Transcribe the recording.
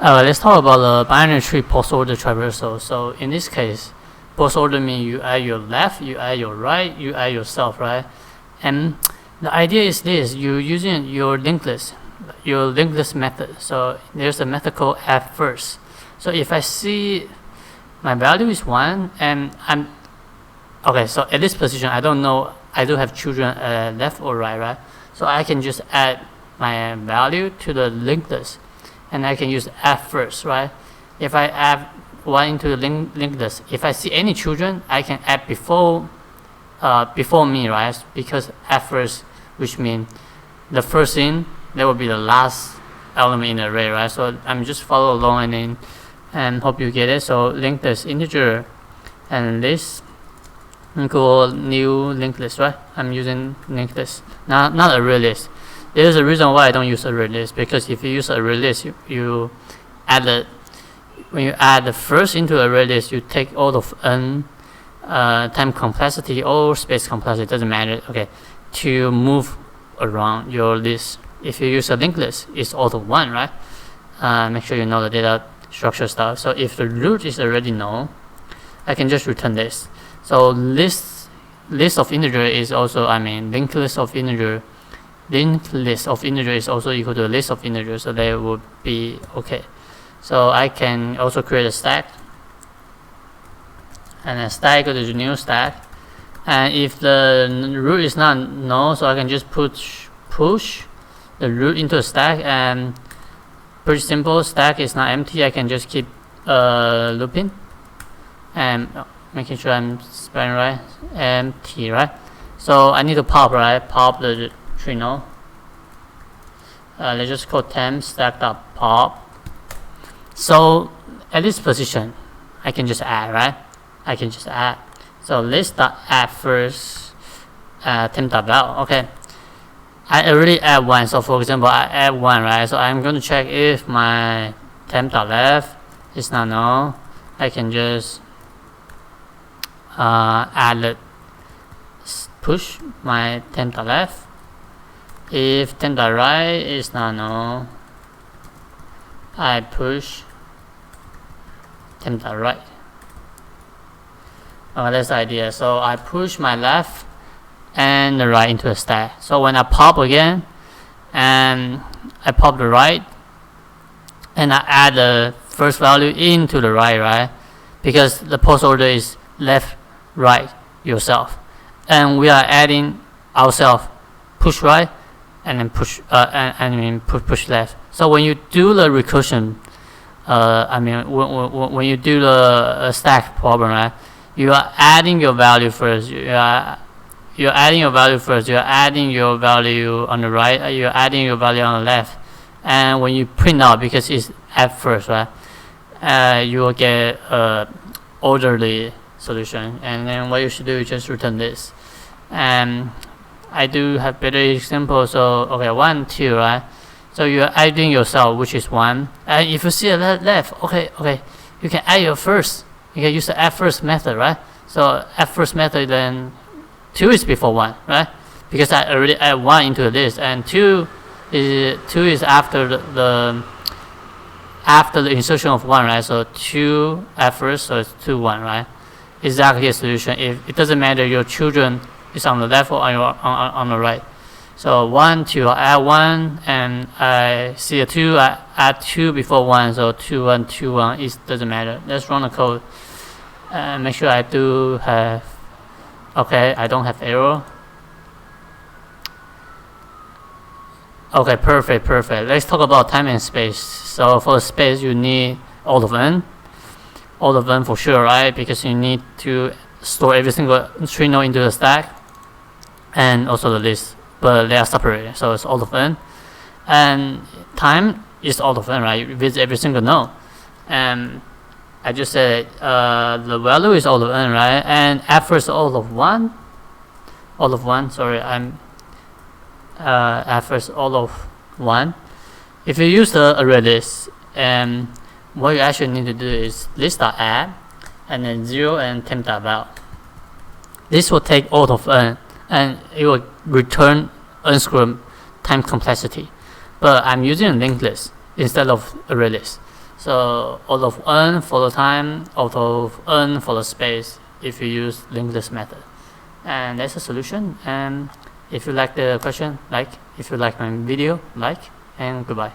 Let's talk about the binary tree postorder traversal. So in this case, postorder means you add your left, you add your right, you add yourself, right? And the idea is this: you're using your LinkedList method. So there's a method called add first. So if I see my value is 1 and I'm okay, so at this position I don't know I do have children left or right? So I can just add my value to the LinkedList, and I can use add first, right? If I add 1 into the LinkedList, if I see any children, I can add before me, right? Because add first, which means the first thing that will be the last element in the array, right? So I'm just follow along and hope you get it. So LinkedList integer and list equal new LinkedList, right? I'm using LinkedList, not array list. There's a reason why I don't use array list, because if you use array list, when you add the first into array list, you take all of n time complexity or space complexity, doesn't matter, okay, to move around your list. If you use a linked list, it's auto 1, right? Make sure you know the data structure stuff. So if the root is already known, I can just return this. So list of integer is also, linked list of integer is also equal to a list of integers, so they would be okay. So I can also create a stack, and a stack equal to new stack. And if the root is not known, so I can just push the root into a stack, and pretty simple. Stack is not empty. I can just keep looping and making sure I'm spelling right. Empty, right? So I need to pop the tree node. Let's just call temp stack.pop. So at this position, I can just add, right? I can just add. So list.add first temp.val. Okay, I already add 1. So for example, I add 1, right? So I'm going to check if my temp.left is not known. I can just push my temp.left. If temp.right is not known, I push temp.right. That's the idea. So I push my left and the right into a stack. So when I pop again, and I pop the right, and I add the first value into the right? Because the post order is left, right, yourself, and we are adding ourselves, push right, and then push push left. So when you do the recursion, when you do the stack problem, right? You are adding your value first. You're adding your value first. You're adding your value on the right. You're adding your value on the left. And when you print out, because it's add first, right? You will get orderly solution. And then what you should do is just return this. And I do have better example. So okay, 1, 2, right? So you're adding yourself, which is 1. And if you see a left, okay, you can add your first. You can use the add first method, right? So add first method, then 2 is before 1, right? Because I already add 1 into the list, and 2 is after the insertion of 1, right? So 2 add first, so it's 2, 1, right? Exactly a solution. If it doesn't matter your children is on the left or on the right. So 1, 2, I add 1, and I see a 2, I add 2 before 1, so 2, 1, 2, 1, it doesn't matter. Let's run the code. Make sure I do have, okay, I don't have error. Okay, perfect. Let's talk about time and space. So for the space, you need all of n for sure, right? Because you need to store every single tree node into the stack, and also the list, but they are separated, so it's all of n. And time is all of n, right? You visit every single node, and I just said the value is all of n, right? And at first all of 1. Sorry, at first all of 1. If you use the array list, and what you actually need to do is list.add, and then 0 and temp.val. This will take all of n, and it will return n squared time complexity. But I'm using a linked list instead of array list. So out of n for the time, out of n for the space, if you use LinkedList method. And that's a solution. And if you like the question, like. If you like my video, like. And goodbye.